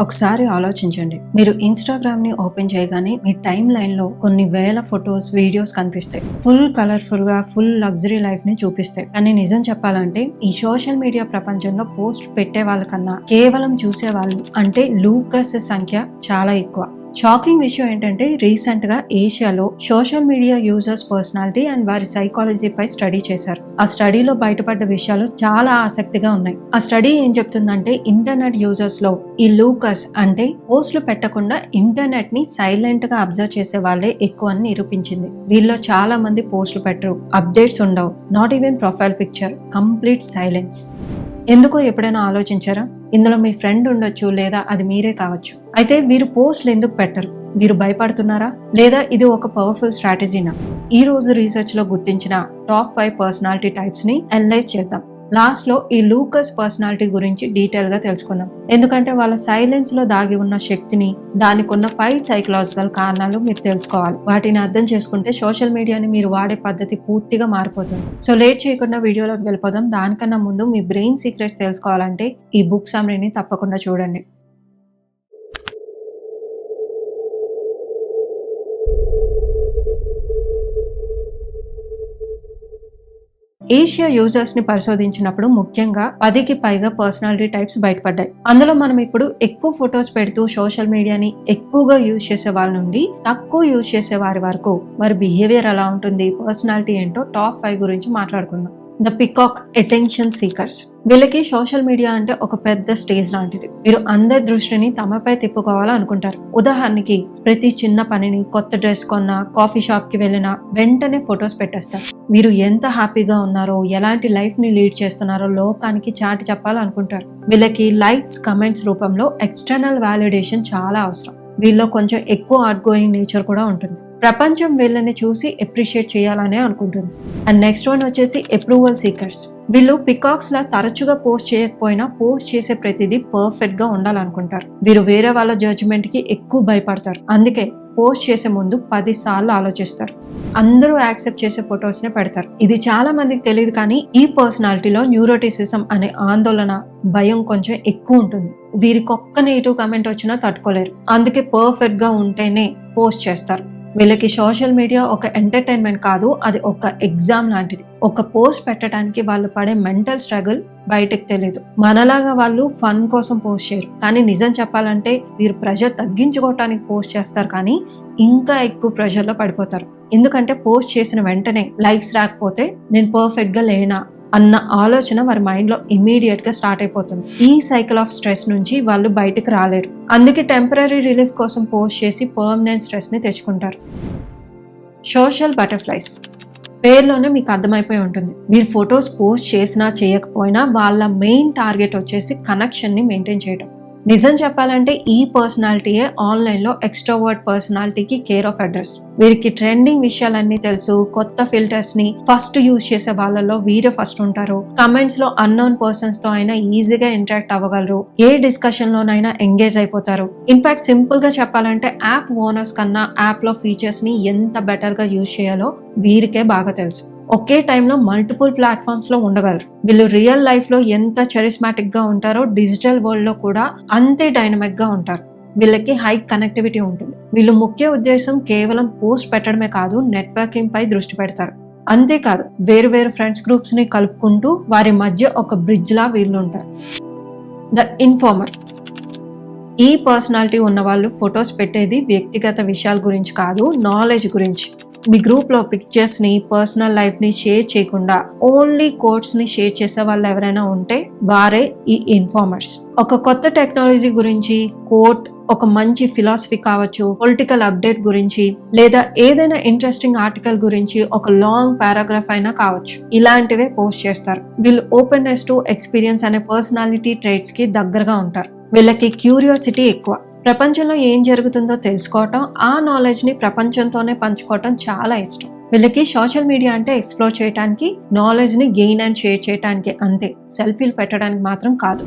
ఒకసారి ఆలోచించండి. మీరు ఇన్స్టాగ్రామ్ ని ఓపెన్ చేయగానే మీ టైం లైన్ లో కొన్ని వేల ఫొటోస్, వీడియోస్ కనిపిస్తాయి. ఫుల్ కలర్ఫుల్ గా, ఫుల్ లగ్జరీ లైఫ్ ని చూపిస్తాయి. కానీ నిజం చెప్పాలంటే ఈ సోషల్ మీడియా ప్రపంచంలో పోస్ట్ పెట్టే వాళ్ళకన్నా కేవలం చూసే వాళ్ళు అంటే లూకర్స్ సంఖ్య చాలా ఎక్కువ. షాకింగ్ విషయం ఏంటంటే రీసెంట్ గా ఏషియాలో social media users personality and వారి సైకాలజీ పై స్టడీ చేశారు. ఆ స్టడీలో బయటపడ్డ విషయాలు చాలా ఆసక్తిగా ఉన్నాయి. ఆ స్టడీ ఏం చెప్తుందంటే ఇంటర్నెట్ యూజర్స్ లో ఈ లూకస్ అంటే పోస్టులు పెట్టకుండా ఇంటర్నెట్ ని సైలెంట్ గా అబ్జర్వ్ చేసే వాళ్ళే ఎక్కువ అని నిరూపించింది. వీళ్ళలో చాలా మంది పోస్టులు పెట్టరు, అప్డేట్స్ ఉండవు, not even profile picture, complete silence. ఎందుకో ఎప్పుడైనా ఆలోచించారా? ఇందులో మీ ఫ్రెండ్ ఉండొచ్చు, లేదా అది మీరే కావచ్చు. అయితే వీరు పోస్టులు ఎందుకు పెట్టరు? వీరు భయపడుతున్నారా, లేదా ఇది ఒక పవర్ఫుల్ స్ట్రాటజీనా? ఈ రోజు రీసెర్చ్ లో గుర్తించిన టాప్ 5 పర్సనాలిటీ టైప్స్ ని అనలైజ్ చేద్దాం. లాస్ట్ లో ఈ లూకస్ పర్సనాలిటీ గురించి డీటెయిల్ గా తెలుసుకుందాం. ఎందుకంటే వాళ్ళ సైలెన్స్ లో దాగి ఉన్న శక్తిని, దానికి ఉన్న 5 సైకలాజికల్ కారణాలు మీరు తెలుసుకోవాలి. వాటిని అర్థం చేసుకుంటే సోషల్ మీడియాని మీరు వాడే పద్ధతి పూర్తిగా మారిపోతుంది. సో లేట్ చేయకుండా వీడియోలోకి వెళ్ళిపోదాం. దానికన్నా ముందు మీ బ్రెయిన్ సీక్రెట్స్ తెలుసుకోవాలంటే ఈ బుక్ సమ్మరీని తప్పకుండా చూడండి. ఏషియా యూజర్స్ ని పరిశోధించినప్పుడు ముఖ్యంగా 10కి పైగా పర్సనాలిటీ టైప్స్ బయటపడ్డాయి. అందులో మనం ఇప్పుడు ఎక్కువ ఫొటోస్ పెడుతూ సోషల్ మీడియాని ఎక్కువగా యూజ్ చేసే వాళ్ళ నుండి తక్కువ యూజ్ చేసే వారి వరకు వారి బిహేవియర్ ఎలా ఉంటుంది, పర్సనాలిటీ ఏంటో టాప్ 5 గురించి మాట్లాడుకుందాం. The peacock attention seekers. వీళ్ళకి సోషల్ మీడియా అంటే ఒక పెద్ద స్టేజ్ లాంటిది. వీరు అందరి దృష్టిని తమపై తిప్పుకోవాలనుకుంటారు. ఉదాహరణకి ప్రతి చిన్న పనిని, కొత్త డ్రెస్ కొన్నా, కాఫీ షాప్ కి వెళ్ళినా వెంటనే ఫొటోస్ పెట్టేస్తారు. మీరు ఎంత హ్యాపీగా ఉన్నారో, ఎలాంటి లైఫ్ ని లీడ్ చేస్తున్నారో లోకానికి చాటి చెప్పాలనుకుంటారు. వీళ్ళకి లైక్స్, కమెంట్స్ రూపంలో ఎక్స్టర్నల్ వాలిడేషన్ చాలా అవసరం. వీళ్ళలో కొంచెం ఎక్కువ అవుట్ గోయింగ్ నేచర్ కూడా ఉంటుంది. ప్రపంచం వీళ్ళని చూసి అప్రిషియేట్ చేయాలనే అనుకుంటుంది. అండ్ నెక్స్ట్ వన్ వచ్చేసి అప్రూవల్ సీకర్స్. వీళ్ళు పికాక్స్ లా తరచుగా పోస్ట్ చేయకపోయినా పోస్ట్ చేసే ప్రతిదీ పర్ఫెక్ట్ గా ఉండాలనుకుంటారు. వీరు వేరే వాళ్ళ జడ్జిమెంట్ కి ఎక్కువ భయపడతారు. అందుకే పోస్ట్ చేసే ముందు 10 సార్లు ఆలోచిస్తారు. అందరూ యాక్సెప్ట్ చేసే ఫొటోస్ నే పెడతారు. ఇది చాలా మందికి తెలియదు, కానీ ఈ పర్సనాలిటీలో న్యూరోటిసిజం అనే ఆందోళన, భయం కొంచెం ఎక్కువ ఉంటుంది. వీరికి ఒక్క నెగిటివ్ కమెంట్ వచ్చినా తట్టుకోలేరు. అందుకే పర్ఫెక్ట్ గా ఉంటేనే పోస్ట్ చేస్తారు. వీళ్ళకి సోషల్ మీడియా ఒక ఎంటర్టైన్మెంట్ కాదు, అది ఒక ఎగ్జామ్ లాంటిది. ఒక పోస్ట్ పెట్టడానికి వాళ్ళు పడే మెంటల్ స్ట్రగుల్ బయటకు తెలియదు. మనలాగా వాళ్ళు ఫన్ కోసం పోస్ట్ చేయరు. కానీ నిజం చెప్పాలంటే వీరు ప్రెషర్ తగ్గించుకోవటానికి పోస్ట్ చేస్తారు, కానీ ఇంకా ఎక్కువ ప్రెషర్ లో పడిపోతారు. ఎందుకంటే పోస్ట్ చేసిన వెంటనే లైక్స్ రాకపోతే నేను పర్ఫెక్ట్ గా లేనా అన్న ఆలోచన వారి మైండ్ లో ఇమీడియట్ గా స్టార్ట్ అయిపోతుంది. ఈ సైకిల్ ఆఫ్ స్ట్రెస్ నుంచి వాళ్ళు బయటకు రాలేరు. అందుకే టెంపరరీ రిలీఫ్ కోసం పోస్ట్ చేసి పర్మనెంట్ స్ట్రెస్ ని తెచ్చుకుంటారు. Social butterflies. పేర్లోనే మీకు అర్థమైపోయి ఉంటుంది. మీరు ఫొటోస్ పోస్ట్ చేసినా చేయకపోయినా వాళ్ళ మెయిన్ టార్గెట్ వచ్చేసి కనెక్షన్ ని మెయింటైన్ చేయడం. నిజం చెప్పాలంటే ఈ పర్సనాలిటీయే ఆన్లైన్ లో ఎక్స్ట్రోవర్ట్ పర్సనాలిటీకి కేర్ ఆఫ్ అడ్రస్. వీరికి ట్రెండింగ్ విషయాలన్నీ తెలుసు. కొత్త ఫిల్టర్స్ ని ఫస్ట్ యూజ్ చేసే వాళ్ళలో వీరే ఫస్ట్ ఉంటారు. కమెంట్స్ లో అన్నోన్ పర్సన్స్ తో అయినా ఈజీగా ఇంటరాక్ట్ అవ్వగలరు. ఏ డిస్కషన్ లోనైనా ఎంగేజ్ అయిపోతారు. ఇన్ఫాక్ట్ సింపుల్ గా చెప్పాలంటే యాప్ ఓనర్స్ కన్నా యాప్ లో ఫీచర్స్ ని ఎంత బెటర్ గా యూజ్ చేయాలో వీరికే బాగా తెలుసు. ఒకే టైంలో మల్టిపుల్ ప్లాట్ఫామ్స్ లో ఉండగలరు. వీళ్ళు రియల్ లైఫ్ లో ఎంత చరిస్మాటిక్ గా ఉంటారో డిజిటల్ వరల్డ్ లో కూడా అంతే డైనమిక్ గా ఉంటారు. వీళ్ళకి హై కనెక్టివిటీ ఉంటుంది. వీళ్ళు ముఖ్య ఉద్దేశం కేవలం పోస్ట్ పెట్టడమే కాదు, నెట్వర్కింగ్ పై దృష్టి పెడతారు. అంతేకాదు వేరు వేరు ఫ్రెండ్స్ గ్రూప్స్ ని కలుపుకుంటూ వారి మధ్య ఒక బ్రిడ్జ్ లా వీళ్ళు ఉంటారు. The informer. ఈ పర్సనాలిటీ ఉన్న వాళ్ళు ఫొటోస్ పెట్టేది వ్యక్తిగత విషయాల గురించి కాదు, నాలెడ్జ్ గురించి. మీ గ్రూప్ లో పిక్చర్స్ ని, పర్సనల్ లైఫ్ ని షేర్ చేయకుండా ఓన్లీ కోట్స్ ని షేర్ చేసే వాళ్ళు ఎవరైనా ఉంటే వారే ఈ ఇన్ఫార్మర్స్. ఒక కొత్త టెక్నాలజీ గురించి కోట్, ఒక మంచి ఫిలాసఫీ కావచ్చు, పొలిటికల్ అప్డేట్ గురించి, లేదా ఏదైనా ఇంట్రెస్టింగ్ ఆర్టికల్ గురించి ఒక లాంగ్ పారాగ్రాఫ్ అయినా కావచ్చు, ఇలాంటివే పోస్ట్ చేస్తారు. వీళ్ళు ఓపెన్నెస్ టు ఎక్స్పీరియన్స్ అనే పర్సనాలిటీ ట్రేట్స్ కి దగ్గరగా ఉంటారు. వీళ్ళకి క్యూరియాసిటీ ఎక్కువ. ప్రపంచంలో ఏం జరుగుతుందో తెలుసుకోవటం, ఆ నాలెడ్జ్ ని ప్రపంచంతోనే పంచుకోవటం చాలా ఇష్టం. వీళ్ళకి సోషల్ మీడియా అంటే ఎక్స్ప్లోర్ చేయడానికి, నాలెడ్జ్ ని గెయిన్ అండ్ షేర్ చేయడానికి, అంతే, సెల్ఫీలు పెట్టడానికి మాత్రం కాదు.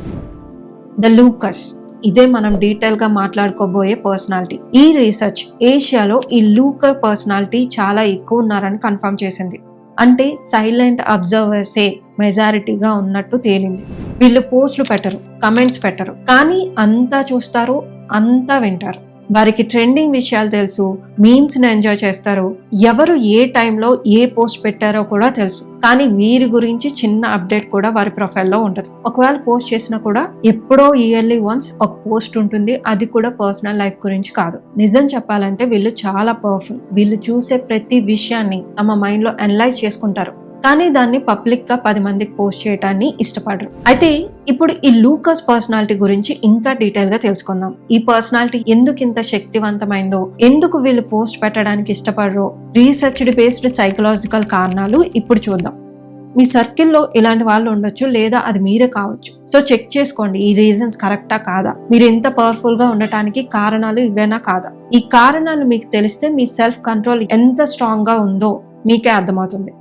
ద లూకస్. ఇదే మనం డీటెయిల్ గా మాట్లాడుకోబోయే పర్సనాలిటీ. ఈ రీసెర్చ్ ఏషియాలో ఈ లూకర్ పర్సనాలిటీ చాలా ఎక్కువ ఉన్నారని కన్ఫర్మ్ చేసింది. అంటే సైలెంట్ అబ్జర్వర్సే మెజారిటీగా ఉన్నట్టు తేలింది. వీళ్ళు పోస్టులు పెట్టరు, కమెంట్స్ పెట్టరు, కానీ అంతా చూస్తారు, అంతా వింటారు. వారికి ట్రెండింగ్ విషయాలు తెలుసు, మీమ్స్ ని ఎంజాయ్ చేస్తారు, ఎవరు ఏ టైంలో ఏ పోస్ట్ పెట్టారో కూడా తెలుసు. కానీ వీరి గురించి చిన్న అప్డేట్ కూడా వారి ప్రొఫైల్లో ఉండదు. ఒకవేళ పోస్ట్ చేసినా కూడా ఎప్పుడో ఇయర్లీ వన్స్ ఒక పోస్ట్ ఉంటుంది, అది కూడా పర్సనల్ లైఫ్ గురించి కాదు. నిజం చెప్పాలంటే వీళ్ళు చాలా పవర్ఫుల్. వీళ్ళు చూసే ప్రతి విషయాన్ని తమ మైండ్ లో అనలైజ్ చేసుకుంటారు, కానీ దాన్ని పబ్లిక్ గా 10 మందికి పోస్ట్ చేయడాన్ని ఇష్టపడరు. అయితే ఇప్పుడు ఈ లూకస్ పర్సనాలిటీ గురించి ఇంకా డీటెయిల్ గా తెలుసుకుందాం. ఈ పర్సనాలిటీ ఎందుకు ఇంత శక్తివంతమైందో, ఎందుకు వీళ్ళు పోస్ట్ పెట్టడానికి ఇష్టపడరో, రీసెర్చ్డ్ బేస్డ్ సైకలాజికల్ కారణాలు ఇప్పుడు చూద్దాం. మీ సర్కిల్లో ఇలాంటి వాళ్ళు ఉండొచ్చు, లేదా అది మీరే కావచ్చు. సో చెక్ చేసుకోండి, ఈ రీజన్స్ కరెక్టా కాదా, మీరు ఎంత పవర్ఫుల్ గా ఉండటానికి కారణాలు ఇవేనా కాదా. ఈ కారణాలు మీకు తెలిస్తే మీ సెల్ఫ్ కంట్రోల్ ఎంత స్ట్రాంగ్ గా ఉందో మీకే అర్థమవుతుంది.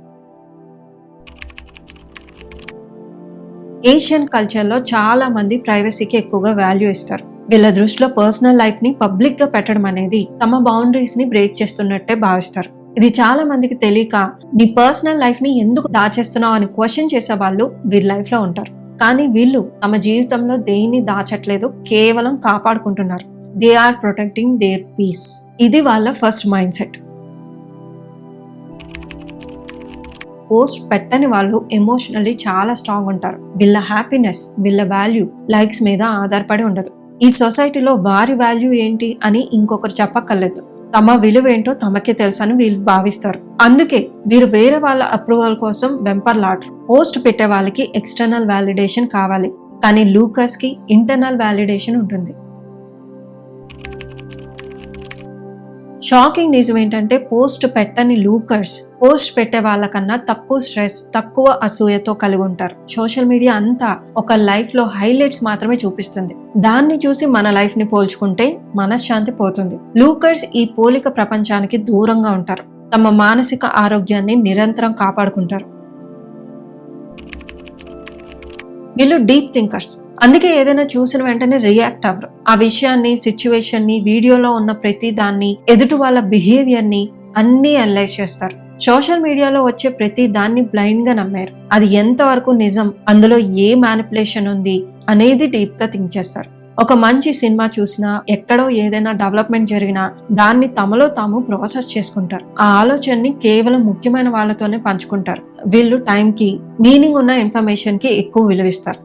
ఏషియన్ కల్చర్ లో చాలా మంది ప్రైవసీకి ఎక్కువగా వాల్యూ ఇస్తారు. వీళ్ళ దృష్టిలో పర్సనల్ లైఫ్ ని పబ్లిక్ గా పెట్టడం అనేది తమ బౌండరీస్ ని బ్రేక్ చేస్తున్నట్టే భావిస్తారు. ఇది చాలా మందికి తెలియక నీ పర్సనల్ లైఫ్ ని ఎందుకు దాచేస్తున్నావు అని క్వశ్చన్ చేసే వాళ్ళు వీరి లైఫ్ లో ఉంటారు. కానీ వీళ్ళు తమ జీవితంలో దేన్ని దాచట్లేదు, కేవలం కాపాడుకుంటున్నారు. They are protecting their peace. ఇది వాళ్ళ ఫస్ట్ మైండ్ సెట్. పోస్ట్ పెట్టని వాళ్ళు ఎమోషనల్లీ చాలా స్ట్రాంగ్ ఉంటారు. వీళ్ళ హ్యాపీనెస్, వీళ్ళ వాల్యూ లైక్స్ మీద ఆధారపడి ఉండదు. ఈ సొసైటీలో వారి వాల్యూ ఏంటి అని ఇంకొకరు చెప్పక్కర్లేదు. తమ విలువ ఏంటో తమకే తెలుసు అని వీళ్ళు భావిస్తారు. అందుకే వీరు వేరే వాళ్ళ అప్రూవల్ కోసం వెంపర్లాడరు. పోస్ట్ పెట్టే వాళ్ళకి ఎక్స్టర్నల్ వ్యాలిడేషన్ కావాలి, కానీ లూకస్ కి ఇంటర్నల్ వ్యాలిడేషన్ ఉంటుంది. షాకింగ్ నిజం ఏంటంటే పోస్ట్ పెట్టని లూకర్స్ పోస్ట్ పెట్టే వాళ్ళకన్నా తక్కువ స్ట్రెస్, తక్కువ అసూయతో కలిగి ఉంటారు. సోషల్ మీడియా అంతా ఒక లైఫ్ లో హైలైట్స్ మాత్రమే చూపిస్తుంది. దాన్ని చూసి మన లైఫ్ ని పోల్చుకుంటే మనశ్శాంతి పోతుంది. లూకర్స్ ఈ పోలిక ప్రపంచానికి దూరంగా ఉంటారు. తమ మానసిక ఆరోగ్యాన్ని నిరంతరం కాపాడుకుంటారు. వీళ్ళు డీప్ థింకర్స్. అందుకే ఏదైనా చూసిన వెంటనే రియాక్ట్ అవ్వరు. ఆ విషయాన్ని, సిచ్యువేషన్ ని, వీడియోలో ఉన్న ప్రతి దాన్ని, ఎదుటి వాళ్ళ బిహేవియర్ ని అన్ని అనలైజ్ చేస్తారు. సోషల్ మీడియాలో వచ్చే ప్రతి దాన్ని బ్లైండ్ గా నమ్మారు. అది ఎంతవరకు నిజం, అందులో ఏ మ్యానిపులేషన్ ఉంది అనేది డీప్ గా థింక్ చేస్తారు. ఒక మంచి సినిమా చూసినా, ఎక్కడో ఏదైనా డెవలప్మెంట్ జరిగినా దాన్ని తమలో తాము ప్రాసెస్ చేసుకుంటారు. ఆ ఆలోచనని కేవలం ముఖ్యమైన వాళ్ళతోనే పంచుకుంటారు. వీళ్ళు టైం కి, మీనింగ్ ఉన్న ఇన్ఫర్మేషన్ కి ఎక్కువ విలువిస్తారు.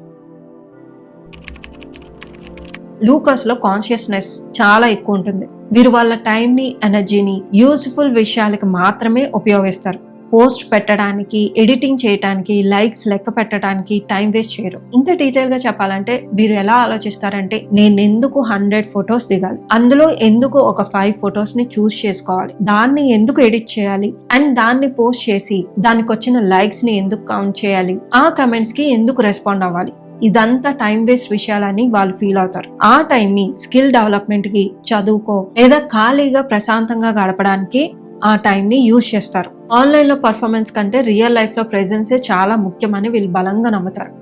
లూకస్ లో కాన్షియస్నెస్ చాలా ఎక్కువ ఉంటుంది. వీరు వాళ్ళ టైం ని, ఎనర్జీని యూజ్ఫుల్ విషయాలకు మాత్రమే ఉపయోగిస్తారు. పోస్ట్ పెట్టడానికి, ఎడిటింగ్ చేయడానికి, లైక్స్ లెక్క పెట్టడానికి టైం వేస్ట్ చేయరు. ఇంత డీటెయిల్ గా చెప్పాలంటే వీరు ఎలా ఆలోచిస్తారంటే, నేను ఎందుకు 100 ఫొటోస్ దిగాలి, అందులో ఎందుకు ఒక 5 ఫొటోస్ ని చూస్ చేసుకోవాలి, దాన్ని ఎందుకు ఎడిట్ చేయాలి, అండ్ దాన్ని పోస్ట్ చేసి దానికి వచ్చిన లైక్స్ ని ఎందుకు కౌంట్ చేయాలి, ఆ కమెంట్స్ కి ఎందుకు రెస్పాండ్ అవ్వాలి. ఇదంతా టైం వేస్ట్ విషయాలని వాళ్ళు ఫీల్ అవుతారు. ఆ టైం ని స్కిల్ డెవలప్మెంట్ కి, చదువుకో, లేదా ఖాళీగా ప్రశాంతంగా గడపడానికి ఆ టైం ని యూజ్ చేస్తారు. ఆన్లైన్ లో పర్ఫార్మెన్స్ కంటే రియల్ లైఫ్ లో ప్రెజెన్సే చాలా ముఖ్యమని వీళ్ళు బలంగా నమ్ముతారు.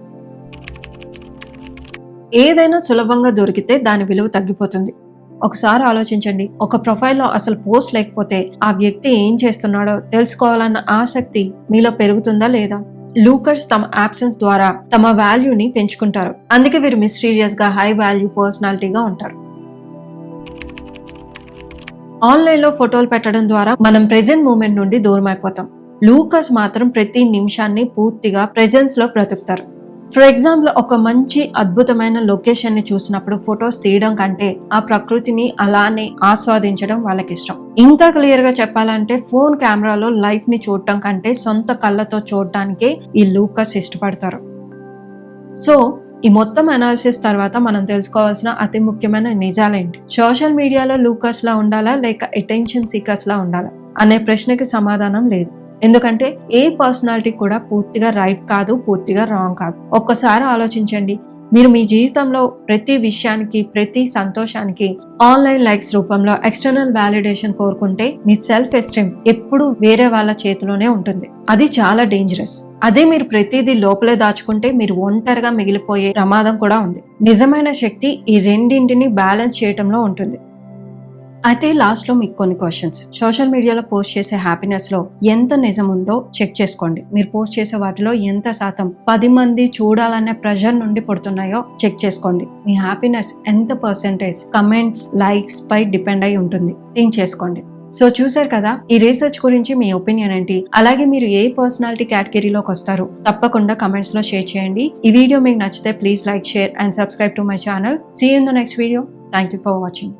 ఏదైనా సులభంగా దొరికితే దాని విలువ తగ్గిపోతుంది. ఒకసారి ఆలోచించండి, ఒక ప్రొఫైల్లో అసలు పోస్ట్ లేకపోతే ఆ వ్యక్తి ఏం చేస్తున్నాడో తెలుసుకోవాలన్న ఆసక్తి మీలో పెరుగుతుందా లేదా? లూకర్స్ తమ యాబ్సెన్స్ ద్వారా తమ వాల్యూని పెంచుకుంటారు. అందుకే వీరు మిస్టీరియస్ గా హై వాల్యూ పర్సనాలిటీగా ఉంటారు. ఆన్లైన్ లో ఫోటోలు పెట్టడం ద్వారా మనం ప్రెజెంట్ మూమెంట్ నుండి దూరం అయిపోతాం. లూకస్ మాత్రం ప్రతి నిమిషాన్ని పూర్తిగా ప్రెజెన్స్ లో బ్రతుకుతారు. ఫర్ ఎగ్జాంపుల్, ఒక మంచి అద్భుతమైన లొకేషన్ ని చూసినప్పుడు ఫొటోస్ తీయడం కంటే ఆ ప్రకృతిని అలానే ఆస్వాదించడం వాళ్ళకి ఇష్టం. ఇంకా క్లియర్ గా చెప్పాలంటే, ఫోన్ కెమెరాలో లైఫ్ ని చూడటం కంటే సొంత కళ్ళతో చూడటానికే ఈ లూకస్ ఇష్టపడతారు. సో ఈ మొత్తం అనాలిసిస్ తర్వాత మనం తెలుసుకోవాల్సిన అతి ముఖ్యమైన నిజాలేంటి? సోషల్ మీడియాలో లూకస్ లా ఉండాలా, లేక అటెన్షన్ సీకర్స్ లా ఉండాలా అనే ప్రశ్నకి సమాధానం లేదు. ఎందుకంటే ఏ పర్సనాలిటీ కూడా పూర్తిగా రైట్ కాదు, పూర్తిగా రాంగ్ కాదు. ఒక్కసారి ఆలోచించండి, మీరు మీ జీవితంలో ప్రతి విషయానికి, ప్రతి సంతోషానికి ఆన్లైన్ లైక్స్ రూపంలో ఎక్స్టర్నల్ వ్యాలిడేషన్ కోరుకుంటే మీ సెల్ఫ్ ఎస్టీమ్ ఎప్పుడు వేరే వాళ్ళ చేతిలోనే ఉంటుంది. అది చాలా డేంజరస్. అదే మీరు ప్రతిదీ లోపలే దాచుకుంటే మీరు ఒంటరిగా మిగిలిపోయే ప్రమాదం కూడా ఉంది. నిజమైన శక్తి ఈ రెండింటిని బ్యాలెన్స్ చేయటంలో ఉంటుంది. అయితే లాస్ట్ లో మీకు కొన్ని క్వశ్చన్స్. సోషల్ మీడియాలో పోస్ట్ చేసే హ్యాపీనెస్ లో ఎంత నిజం ఉందో చెక్ చేసుకోండి. మీరు పోస్ట్ చేసే వాటిలో ఎంత శాతం 10 మంది చూడాలనే ప్రెషర్ నుండి పుడుతున్నాయో చెక్ చేసుకోండి. మీ హ్యాపీనెస్ ఎంత పర్సెంటేజ్ కమెంట్స్, లైక్స్ పై డిపెండ్ అయి ఉంటుంది. థింక్ చేసుకోండి. సో చూసారు కదా, ఈ రీసెర్చ్ గురించి మీ ఒపీనియన్ ఏంటి? అలాగే మీరు ఏ పర్సనాలిటీ కేటగిరీలోకి వస్తారు? తప్పకుండా కమెంట్స్ లో షేర్ చేయండి. ఈ వీడియో మీకు నచ్చితే please like, share and subscribe to my channel. See you in the next video. Thank you for watching.